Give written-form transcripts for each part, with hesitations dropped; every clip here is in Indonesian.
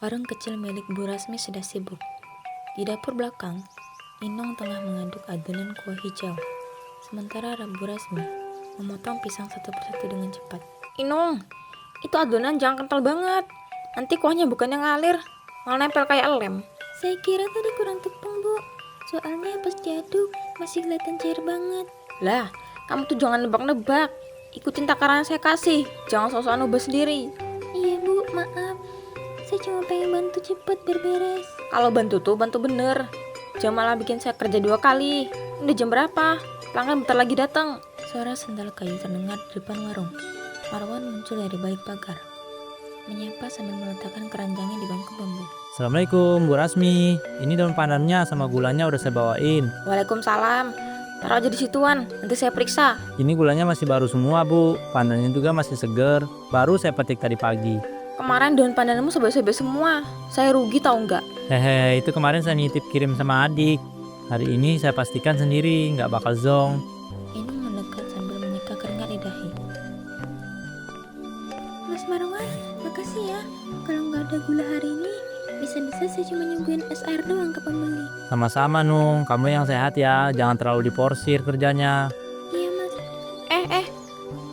Warung kecil milik Bu Rasmi sudah sibuk. Di dapur belakang, Inong tengah mengaduk adonan kuah hijau. Sementara Bu Rasmi memotong pisang satu persatu dengan cepat. Inong, itu adonan jangan kental banget. Nanti kuahnya bukannya ngalir, malah nempel kayak lem. Saya kira tadi kurang tepung, Bu. Soalnya pas diaduk masih kelihatan cair banget. Lah, kamu tuh jangan nebak-nebak. Ikutin takaran saya kasih, jangan sok-sokan ubah sendiri. Iya, Bu, maaf. Saya cuma pengen bantu cepet beres. Kalau bantu tuh bantu bener. Jangan malah bikin saya kerja 2 kali. Udah jam berapa? Pelanggan bentar lagi datang. Suara sendal kayu terdengar di depan warung. Marwan muncul dari balik pagar, menyapa sambil meletakkan keranjangnya di bangku bambu. Assalamualaikum Bu Rasmi, ini daun pandannya sama gulanya udah saya bawain. Waalaikumsalam. Taruh aja di situan, nanti saya periksa. Ini gulanya masih baru semua Bu, pandannya juga masih seger, baru saya petik tadi pagi. Kemarin daun pandanmu sobek-sobek semua. Saya rugi tau nggak? Hehe, itu kemarin saya nitip kirim sama adik. Hari ini saya pastikan sendiri, nggak bakal zong. Ini mendekat sambil menyeka keringat di dahi. Mas Marwan, makasih ya. Kalau nggak ada gula hari ini, bisa-bisa saya cuma nyungguin es air doang ke pembeli. Sama-sama Nung, kamu yang sehat ya, jangan terlalu diporsir kerjanya. Iya mas.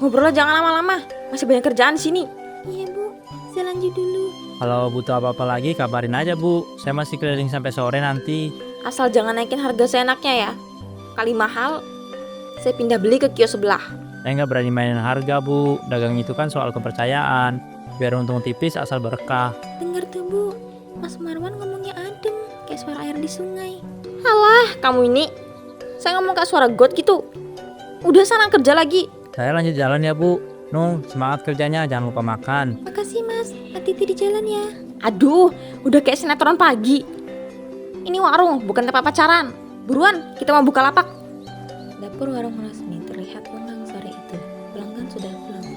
Ngobrolnya jangan lama-lama. Masih banyak kerjaan di sini. Iya Bu, saya lanjut dulu. Kalau butuh apa-apa lagi kabarin aja Bu, saya masih keliling sampai sore nanti. Asal jangan naikin harga seenaknya ya. Kali mahal, saya pindah beli ke kios sebelah. Saya nggak berani mainin harga Bu, dagang itu kan soal kepercayaan. Biar untung tipis asal berkah. Dengar tuh Bu, Mas Marwan ngomongnya adem, kayak suara air di sungai. Halah, kamu ini. Saya ngomong kayak suara got gitu. Udah sana kerja lagi. Saya lanjut jalan ya Bu. Nung, semangat kerjanya, jangan lupa makan. Makasih Mas, hati-hati di jalan ya. Aduh, udah kayak sinetron pagi. Ini warung, bukan tempat pacaran. Buruan, kita mau buka lapak. Dapur warung Rasmi terlihat lengang sore itu. Pelanggan sudah pulang.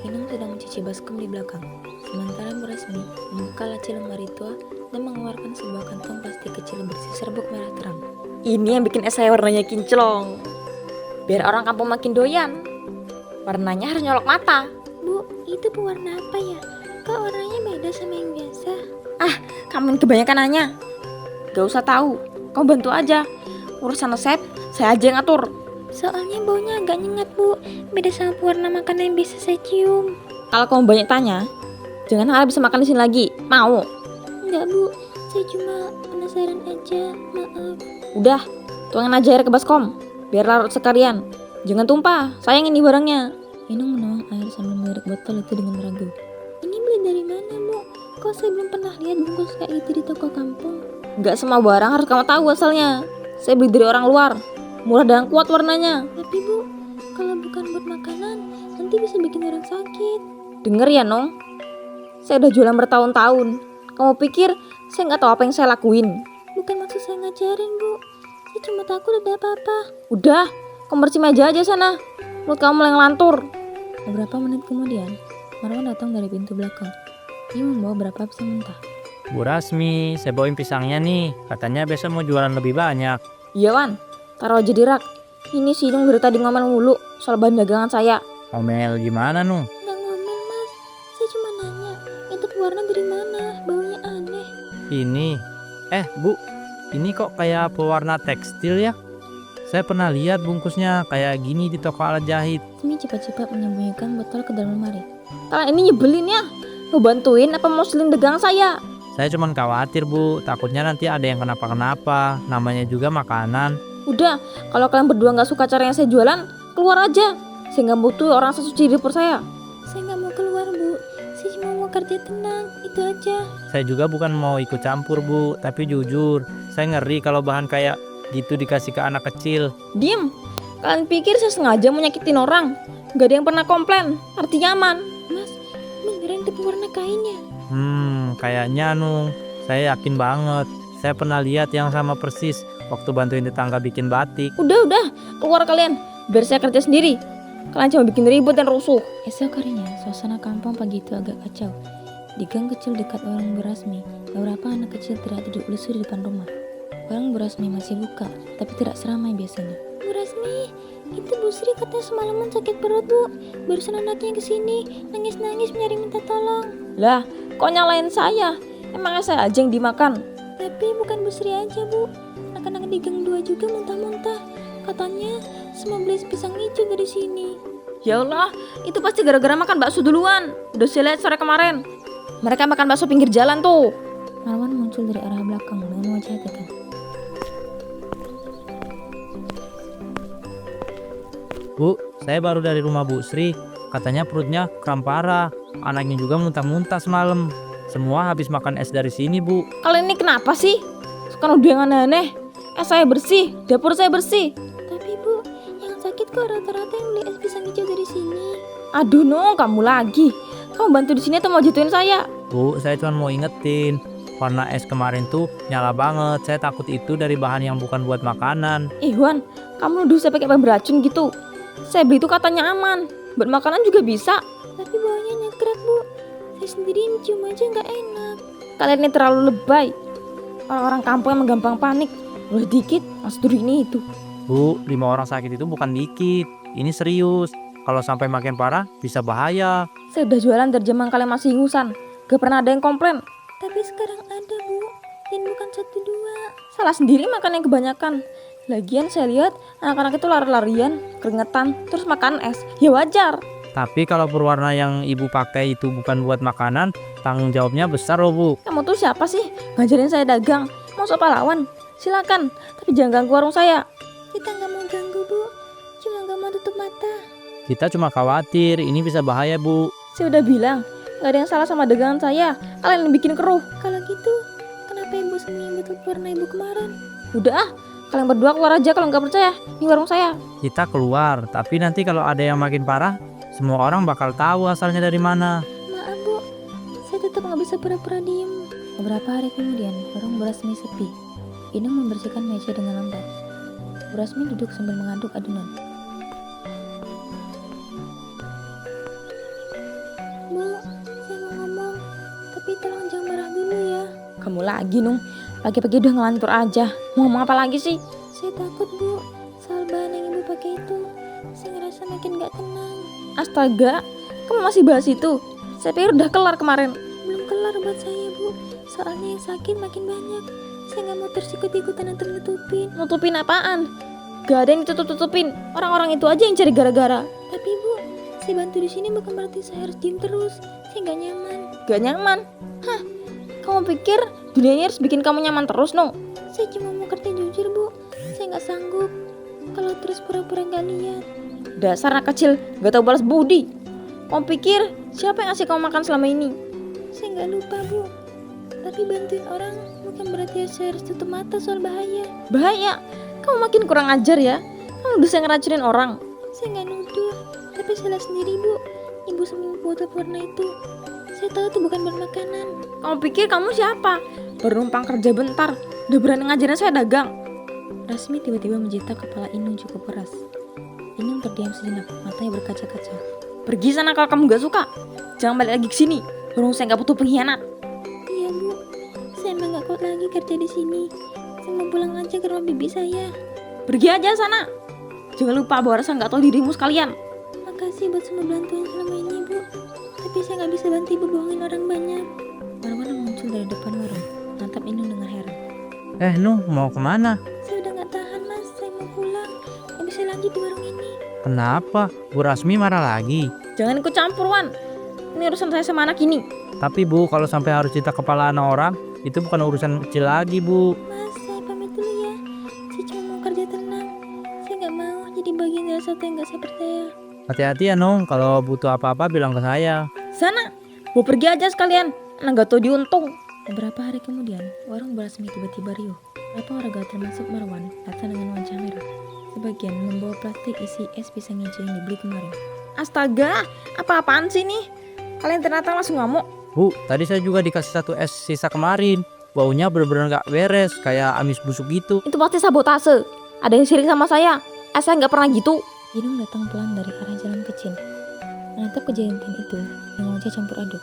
Inung sedang mencuci baskom di belakang. Sementara Bu Rasmi membuka laci lemari tua dan mengeluarkan sebuah kantong plastik kecil berisi serbuk merah terang. Ini yang bikin es saya warnanya kinclong. Biar orang kampung makin doyan. Warnanya harus nyolok mata. Bu, itu pewarna apa ya? Kok warnanya beda sama yang biasa? Ah, kamu ini kebanyakan nanya. Gak usah tahu, kamu bantu aja. Urusan resep, saya aja yang ngatur. Soalnya baunya agak nyengat Bu, beda sama pewarna makanan yang biasa saya cium. Kalau kamu banyak tanya, jangan harap bisa makan di sini lagi. Mau? Enggak Bu, saya cuma penasaran aja, maaf. Udah, tuangin aja air ke baskom, biar larut sekalian. Jangan tumpah, sayang ini barangnya. Inung menuang air sambil melirik botol itu dengan ragu. Ini beli dari mana Bu? Kok saya belum pernah lihat bungkus kayak itu di toko kampung? Gak semua barang harus kamu tahu asalnya. Saya beli dari orang luar, murah dan kuat warnanya. Tapi Bu, kalau bukan buat makanan, nanti bisa bikin orang sakit. Dengar ya Nong, saya udah jualan bertahun-tahun. Kamu pikir saya gak tahu apa yang saya lakuin? Bukan maksud saya ngajarin Bu, saya cuma takut ada apa-apa. Udah, kamu bersih meja aja sana. Mulut kamu mulai ngelantur. Beberapa menit kemudian, Marwan datang dari pintu belakang. Dia membawa beberapa pisang mentah. Bu Rasmi, saya bawain pisangnya nih. Katanya besok mau jualan lebih banyak. Iya Wan, taruh aja di rak. Ini si Inung dari tadi ngomel mulu soal bahan dagangan saya. Omel gimana Nung? Nggak ngomel Mas, saya cuma nanya. Itu pewarna dari mana? Baunya aneh. Ini, Bu, ini kok kayak pewarna tekstil ya? Saya pernah lihat bungkusnya kayak gini di toko alat jahit. Semi cepat-cepat menyembunyikan botol ke dalam lemari. Kalian ini nyebelin ya. Mau bantuin apa mau selin dagangan saya? Saya cuma khawatir Bu, takutnya nanti ada yang kenapa-kenapa. Namanya juga makanan. Udah, kalau kalian berdua nggak suka cara yang saya jualan, keluar aja. Saya nggak butuh orang sesuci di dapur saya. Saya nggak mau keluar Bu, saya cuma mau kerja tenang, itu aja. Saya juga bukan mau ikut campur Bu, tapi jujur, saya ngeri kalau bahan kayak gitu dikasih ke anak kecil. Diem, kalian pikir saya sengaja mau nyakitin orang? Gak ada yang pernah komplain, artinya aman. Mas, beneran itu pewarna kainnya? Kayaknya Nung, saya yakin banget. Saya pernah lihat yang sama persis waktu bantuin tetangga bikin batik. Udah, keluar kalian, biar saya kerja sendiri. Kalian cuma bikin ribut dan rusuh. Esok harinya, suasana kampung pagi itu agak kacau. Di gang kecil dekat warung Bu Rasmi, beberapa anak kecil teriak duduk lesu di depan rumah. Warung Bu Rasmi masih buka, tapi tidak seramai biasanya. Bu Rasmi, itu Bu Sri katanya semalaman sakit perut Bu. Barusan anaknya kesini, nangis-nangis mencari minta tolong. Lah, kok nyalain saya? Emang saya aja yang dimakan? Tapi bukan Bu Sri aja, Bu. Anak-anak di Gang 2 juga muntah-muntah. Katanya semua beli pisang hijau dari sini. Ya Allah, itu pasti gara-gara makan bakso duluan. Udah saya lihat sore kemarin. Mereka makan bakso pinggir jalan tuh. Marwan muncul dari arah belakang dengan wajah tegang. Bu, saya baru dari rumah Bu Sri. Katanya perutnya kram parah. Anaknya juga muntah-muntah semalam. Semua habis makan es dari sini, Bu. Kalian ini kenapa sih? Sekarang udah yang aneh-aneh. Saya bersih, dapur saya bersih. Tapi Bu, yang sakit kok rata-rata yang beli es pisang hijau dari sini. Aduh no, kamu lagi. Kamu bantu di sini atau mau jatuhin saya? Bu, saya cuma mau ingetin. Warna es kemarin tuh nyala banget. Saya takut itu dari bahan yang bukan buat makanan. Wan, kamu nuduh saya pakai bahan beracun gitu. Saya beli itu katanya aman. Buat makanan juga bisa. Tapi baunya nyekret, Bu. Saya sendiri mencium aja nggak enak. Kalian ini terlalu lebay. Orang-orang kampung emang gampang panik. Boleh dikit, langsung duri ini itu. Bu, 5 orang sakit itu bukan dikit. Ini serius. Kalau sampai makin parah, bisa bahaya. Saya udah jualan dari zaman kalian masih ingusan. Gak pernah ada yang komplain. Tapi sekarang ada, Bu. Dan bukan 1-2. Salah sendiri makan yang kebanyakan. Lagian saya lihat anak-anak itu lari-larian, keringetan, terus makan es. Ya wajar. Tapi kalau berwarna yang ibu pakai itu bukan buat makanan, tanggung jawabnya besar loh, Bu. Kamu tuh siapa sih? Ngajarin saya dagang. Mau sok pahlawan? Silakan. Tapi jangan ganggu warung saya. Kita nggak mau ganggu, Bu. Cuma nggak mau tutup mata. Kita cuma khawatir ini bisa bahaya, Bu. Saya udah bilang, nggak ada yang salah sama dagangan saya. Kalian yang bikin keruh. Kalau gitu, kenapa Ibu sembunyi botol warna Ibu kemarin? Udah, kalian berdua keluar aja kalau nggak percaya. Ini warung saya. Kita keluar, tapi nanti kalau ada yang makin parah, semua orang bakal tahu asalnya dari mana. Maaf, Bu. Saya tetap nggak bisa pura-pura diem. Beberapa hari kemudian, warung Bu Rasmi sepi. Inung membersihkan meja dengan lambat. Bu Rasmi duduk sambil mengaduk adonan. Bu, saya mau ngomong, tapi tolong jangan marah dulu ya. Kamu lagi, Nung. Pagi-pagi udah ngelantur aja. Mau ngomong apa lagi sih? Saya takut, Bu. Soal bahan yang Ibu pakai itu, saya ngerasa makin gak tenang. Astaga, kamu masih bahas itu? Saya pikir udah kelar kemarin. Belum kelar buat saya, Bu. Soalnya yang sakit makin banyak. Saya gak mau tersikut-ikutan atau nutupin. Nutupin apaan? Gak ada yang ditutup-tutupin. Orang-orang itu aja yang cari gara-gara. Tapi Bu, saya bantu di sini bukan berarti saya harus diem terus. Saya gak nyaman. Gak nyaman? Hah? Kamu pikir dunia ini harus bikin kamu nyaman terus, no? Saya cuma mau kerja jujur, Bu. Saya gak sanggup kalau terus pura-pura gak lihat. Dasar anak kecil, gak tahu balas budi. Kamu pikir siapa yang ngasih kamu makan selama ini? Saya gak lupa, Bu. Tapi bantuin orang bukan berarti saya harus tutup mata soal bahaya. Bahaya? Kamu makin kurang ajar ya. Kamu bisa ngeracunin orang. Saya gak nuduh, tapi salah sendiri, Bu. Ibu sembunyi botol warna itu. Saya tahu itu bukan buat makanan. Kamu pikir kamu siapa? Baru numpang kerja bentar, udah berani ngajarin saya dagang. Rasmi tiba-tiba menjitak kepala Inung cukup keras. Inung terdiam sejenak, matanya berkaca-kaca. Pergi sana kalau kamu gak suka. Jangan balik lagi ke sini. Warung saya gak butuh pengkhianat. Iya, Bu. Saya emang gak kuat lagi kerja di sini. Saya mau pulang aja ke rumah bibi saya. Pergi aja sana. Jangan lupa bahwa rasa gak tahu dirimu sekalian. Makasih buat semua bantuan selama ini, Bu. Tapi saya gak bisa bantu Ibu bohongin orang banyak. Marwan muncul dari depan warung, natap Inung dengan heran. Nuh, mau kemana? Saya udah gak tahan, Mas. Saya mau pulang. Gak bisa lanjut di warung ini. Kenapa? Bu Rasmi marah lagi. Jangan ikut campur, Wan. Ini urusan saya sama anak ini. Tapi Bu, kalau sampai harus cerita kepala anak orang, itu bukan urusan kecil lagi, Bu. Mas, saya pamit dulu ya. Saya cuma mau kerja tenang. Saya gak mau jadi bagian dari satu yang gak saya percaya. Hati-hati ya, Nung. Kalau butuh apa-apa bilang ke saya. Sana, mau pergi aja sekalian. Anak gak tau diuntung. Beberapa hari kemudian, warung Bu Rasmi tiba-tiba riuh. Beberapa warga termasuk Marwan datang dengan wajah merah. Sebagian membawa plastik isi es pisang hijau yang dibeli kemarin. Astaga, apa-apaan sih nih? Kalian ternyata langsung ngamuk. Bu, tadi saya juga dikasih 1 es sisa kemarin. Baunya bener-bener gak beres, kayak amis busuk gitu. Itu pasti sabotase. Ada yang sirik sama saya. Saya gak pernah gitu. Inung datang pelan dari arah jalan kecil. Menatap kejadian itu dengan wajah campur aduk.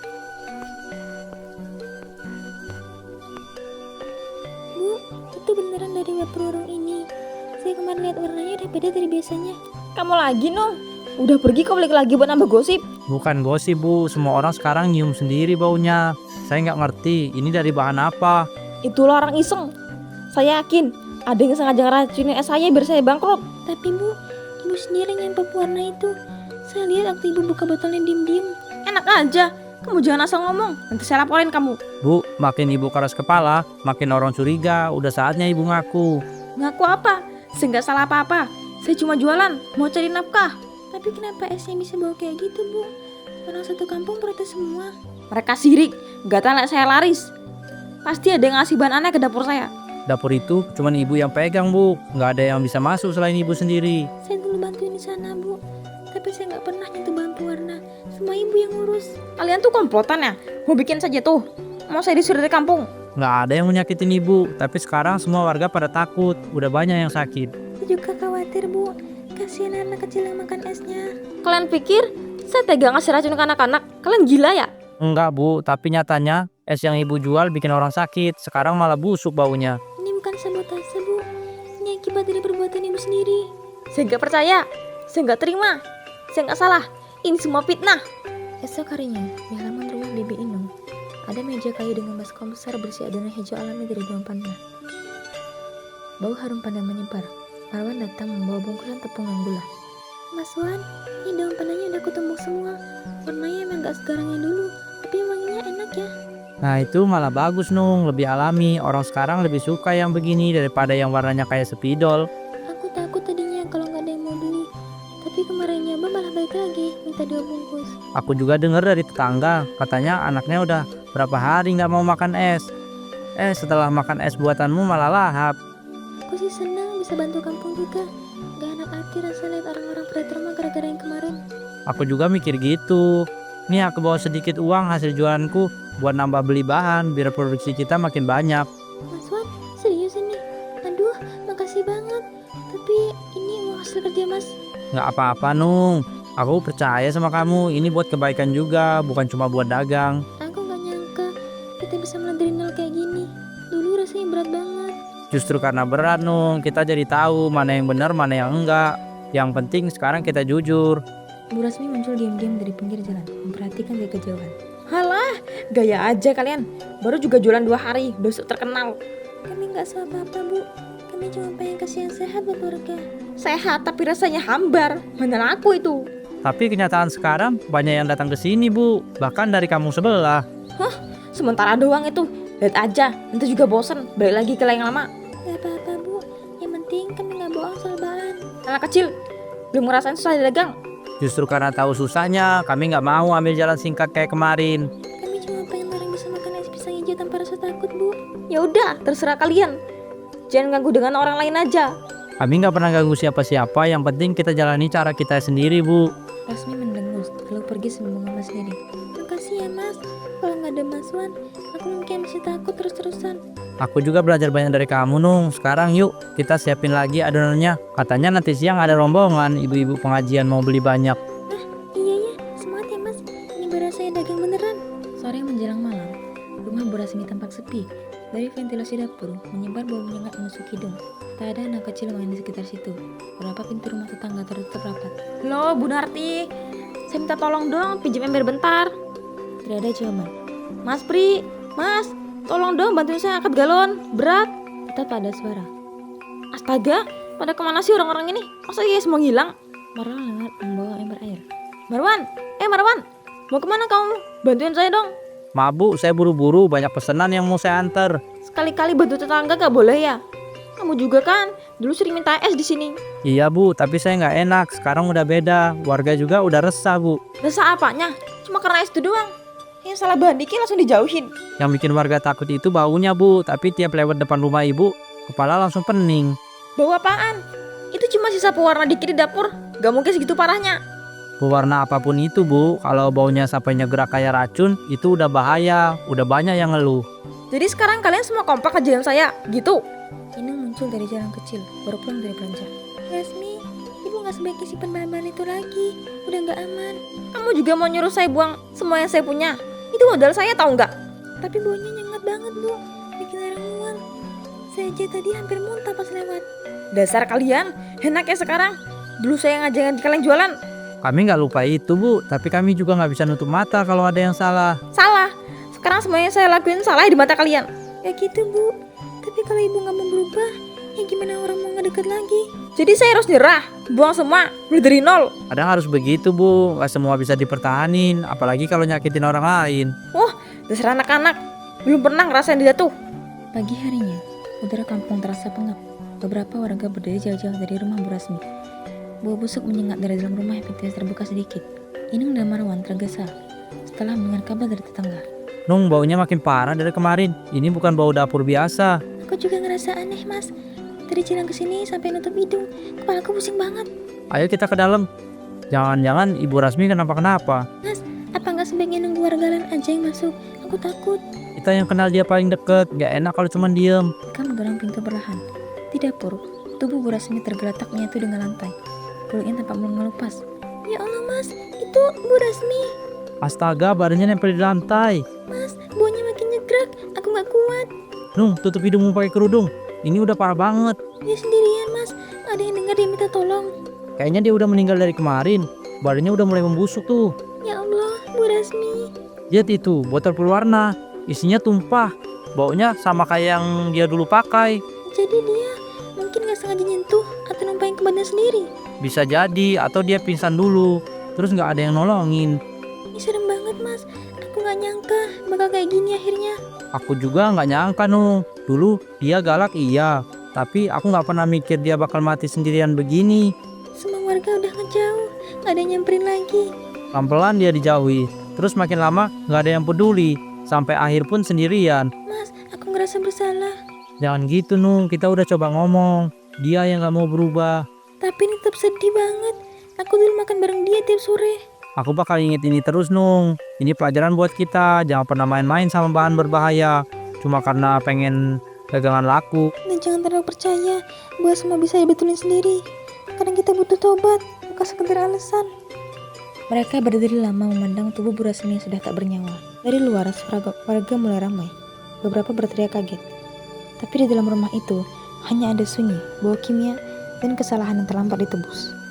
Bu, itu beneran dari dapur warung ini. Saya kemarin lihat warnanya udah beda dari biasanya. Kamu lagi, Nung? Udah pergi kau balik lagi buat nambah gosip? Bukan gosip, Bu. Semua orang sekarang nyium sendiri baunya. Saya nggak ngerti, ini dari bahan apa? Itulah orang iseng. Saya yakin ada yang sengaja ngeracunin es saya biar saya bangkrut. Tapi Bu, Ibu sendiri yang pewarna itu. Saya lihat waktu Ibu buka botolnya diem-diem. Enak aja, kamu jangan asal ngomong. Nanti saya laporin kamu. Bu, makin ibu keras kepala, makin orang curiga. Udah saatnya ibu ngaku. Ngaku apa? Saya nggak salah apa-apa. Saya cuma jualan, mau cari nafkah. Tapi kenapa esnya bisa bawa kayak gitu Bu? Orang satu kampung protes semua. Mereka sirik, nggak tahu saya laris. Pasti ada yang ngasih bahan aneh ke dapur saya. Dapur itu cuman ibu yang pegang, Bu. Nggak ada yang bisa masuk selain ibu sendiri. Saya dulu bantuin di sana Bu. Tapi saya nggak pernah nyentuh bahan pewarna. Semua Ibu yang ngurus. Kalian tuh komplotan ya? Mau bikin saja tuh. Mau saya disuruh dari kampung. Nggak ada yang menyakitin ibu. Tapi sekarang semua warga pada takut. Udah banyak yang sakit. Saya juga khawatir Bu. Kasihan anak kecil yang makan esnya. Kalian pikir saya tega ngasih racun ke anak-anak? Kalian gila ya? Enggak, Bu. Tapi nyatanya es yang ibu jual bikin orang sakit. Sekarang malah busuk baunya. Ini bukan sabotase Bu. Ini akibat dari perbuatan Ibu sendiri. Saya nggak percaya. Saya nggak terima. Saya nggak salah. Ini semua fitnah. Esok harinya, di halaman rumah Bibi Inung, ada meja kayu dengan baskom besar berisi adonan hijau alami dari daun pandan. Bau harum pandan menyebar. Marwan datang membawa bungkusan tepung dan gula. Mas Wan, ini daun pandannya udah kutumbuk semua. Warnanya emang gak segarang yang dulu, tapi wanginya enak ya. Nah itu malah bagus Nung. Lebih alami. Orang sekarang lebih suka yang begini daripada yang warnanya kayak spidol. Aku takut tadinya kalau gak ada yang mau beli. Tapi kemarin nyoba malah balik lagi, minta 2 bungkus. Aku juga dengar dari tetangga. Katanya anaknya udah berapa hari nggak mau makan es. Setelah makan es buatanmu malah lahap. Aku sih senang bisa bantu kampung juga. Gak enak hati rasa lihat orang-orang pada rumah gara-gara yang kemarin. Aku juga mikir gitu. Nih aku bawa sedikit uang hasil jualanku buat nambah beli bahan biar produksi kita makin banyak. Mas Wan, serius ini? Aduh, makasih banget. Tapi ini uang hasil kerja Mas. Nggak apa-apa Nung. Aku percaya sama kamu. Ini buat kebaikan juga, bukan cuma buat dagang. Aku gak nyangka kita bisa mulai dari nol kayak gini. Dulu rasanya berat banget. Justru karena berat Nung, kita jadi tahu mana yang benar, mana yang enggak. Yang penting sekarang kita jujur. Bu Rasmi muncul diam-diam dari pinggir jalan, memperhatikan dari kejauhan. Halah, gaya aja kalian. Baru juga jualan 2 hari, besok terkenal. Kami gak salah apa-apa Bu. Kami cuma pengen kasih yang sehat buat warga. Sehat tapi rasanya hambar. Mana laku itu? Tapi kenyataan sekarang banyak yang datang ke sini Bu. Bahkan dari kampung sebelah. Sementara doang itu. Lihat aja, nanti juga bosen. Balik lagi ke yang lama. Gak apa-apa Bu. Yang penting kami gak bohong soal bahan. Anak kecil, belum ngerasain susah dagang. Justru karena tahu susahnya, kami nggak mau ambil jalan singkat kayak kemarin. Kami cuma pengen orang bisa makan es pisang hijau tanpa rasa takut Bu. Ya udah, terserah kalian. Jangan ganggu dengan orang lain aja. Kami nggak pernah ganggu siapa-siapa, yang penting kita jalani cara kita sendiri, Bu. Rasmi mendengus, lalu pergi sambil mengemas sendiri. Makasih ya Mas. Kalau nggak ada Mas Wan, aku mungkin masih takut terus-terusan. Aku juga belajar banyak dari kamu, Nung. Sekarang yuk, kita siapin lagi adonannya. Katanya nanti siang ada rombongan, ibu-ibu pengajian mau beli banyak. Iya ya, semangat ya Mas. Ini beras saya dagang beneran. Sore menjelang malam, rumah Bu Rasmi tampak sepi. Dari ventilasi dapur, menyebar bau menyengat menusuk hidung. Tak ada anak kecil main di sekitar situ. Beberapa pintu rumah tetangga tertutup rapat. Halo Bu Narti, saya minta tolong dong pinjam ember bentar. Tidak ada jawaban. Mas Pri, Mas, tolong dong bantuin saya angkat galon, berat. Tetap ada suara. Astaga, pada kemana sih orang-orang ini? Masa iya semua ngilang? Marwan lewat membawa ember air. Marwan, Marwan, mau kemana kamu? Bantuin saya dong. Maaf Bu, saya buru-buru, banyak pesanan yang mau saya antar. Sekali-kali bantu tetangga gak boleh ya? Kamu juga kan, dulu sering minta es di sini. Iya Bu, tapi saya nggak enak. Sekarang udah beda. Warga juga udah resah Bu. Resah apanya? Cuma karena es itu doang. Yang salah bahan dikit langsung dijauhin. Yang bikin warga takut itu baunya Bu. Tapi tiap lewat depan rumah ibu, kepala langsung pening. Bau apaan? Itu cuma sisa pewarna dikit di dapur. Gak mungkin segitu parahnya. Pewarna apapun itu Bu, kalau baunya sampai nyegerak kayak racun, itu udah bahaya. Udah banyak yang ngeluh. Jadi sekarang kalian semua kompak ajaran saya, gitu? Inung muncul dari jalan kecil, baru pulang dari belanja. Rasmi, ibu gak sebaiknya simpan bahan-bahan itu lagi. Udah gak aman. Kamu juga mau nyuruh saya buang semua yang saya punya? Itu modal saya tahu nggak? Tapi baunya nyengat banget Bu, bikin air mual. Saya aja tadi hampir muntah pas lewat. Dasar kalian, enak ya sekarang. Dulu saya ngajarin kalian jualan. Kami nggak lupa itu Bu, tapi kami juga nggak bisa nutup mata kalau ada yang salah. Salah. Sekarang semua yang saya lakuin salah di mata kalian? Ya gitu Bu, tapi kalau ibu nggak mau berubah, ya gimana orang mau ngedeket lagi? Jadi saya harus nyerah, buang semua, mulai dari nol. Kadang harus begitu Bu, gak semua bisa dipertahanin, apalagi kalau nyakitin orang lain. Wah, dasar anak-anak, belum pernah ngerasain dia tuh. Pagi harinya, udara kampung terasa pengap. Beberapa warga berdiri jauh-jauh dari rumah Bu Rasmi. Bau busuk menyengat dari dalam rumah yang pintunya terbuka sedikit. Inung dan Marwan tergesa setelah mendengar kabar dari tetangga. Nung, baunya makin parah dari kemarin. Ini bukan bau dapur biasa. Aku juga ngerasa aneh Mas. Dari jalan ke sini sampai nutup hidung, kepalaku pusing banget. Ayo kita ke dalam. Jangan-jangan Ibu Rasmi kenapa-kenapa. Mas, apa nggak sebaiknya nunggu warga lain aja yang masuk? Aku takut. Kita yang kenal dia paling deket, gak enak kalau cuma diem. Mereka mendorong pintu perlahan. Di dapur, tubuh Bu Rasmi tergeletak menyatu dengan lantai. Kulitnya tampak mengelupas. Ya Allah Mas, itu Bu Rasmi. Astaga, badannya nempel di lantai. Mas, baunya makin nyegrak. Aku nggak kuat. Nung, tutup hidungmu pakai kerudung. Ini udah parah banget. Dia sendirian Mas. Ada yang dengar dia minta tolong. Kayaknya dia udah meninggal dari kemarin. Badannya udah mulai membusuk tuh. Ya Allah, Bu Rasmi. Lihat itu, botol berwarna. Isinya tumpah. Baunya sama kayak yang dia dulu pakai. Jadi dia mungkin nggak sengaja nyentuh atau numpahin ke badan sendiri. Bisa jadi, atau dia pingsan dulu. Terus gak ada yang nolongin. Ini serem banget Mas. Aku nggak nyangka bakal kayak gini akhirnya. Aku juga gak nyangka Nung. Dulu dia galak iya. Tapi aku gak pernah mikir dia bakal mati sendirian begini. Semua warga udah ngejauh, nggak ada yang nyamperin lagi. Pelan-pelan dia dijauhi. Terus makin lama gak ada yang peduli. Sampai akhir pun sendirian. Mas, aku ngerasa bersalah. Jangan gitu Nung, kita udah coba ngomong. Dia yang gak mau berubah. Tapi ini tetap sedih banget. Aku dulu makan bareng dia tiap sore. Aku bakal inget ini terus Nung. Ini pelajaran buat kita. Jangan pernah main-main sama bahan berbahaya. Cuma karena pengen dagangan laku. Dan jangan terlalu percaya bahwa semua bisa dibetulin sendiri. Kadang kita butuh tobat, bukan sekedar alasan. Mereka berdiri lama memandang tubuh Bu Rasmi yang sudah tak bernyawa. Dari luar, warga mulai ramai. Beberapa berteriak kaget. Tapi di dalam rumah itu, hanya ada sunyi, bau kimia, dan kesalahan yang terlambat ditebus.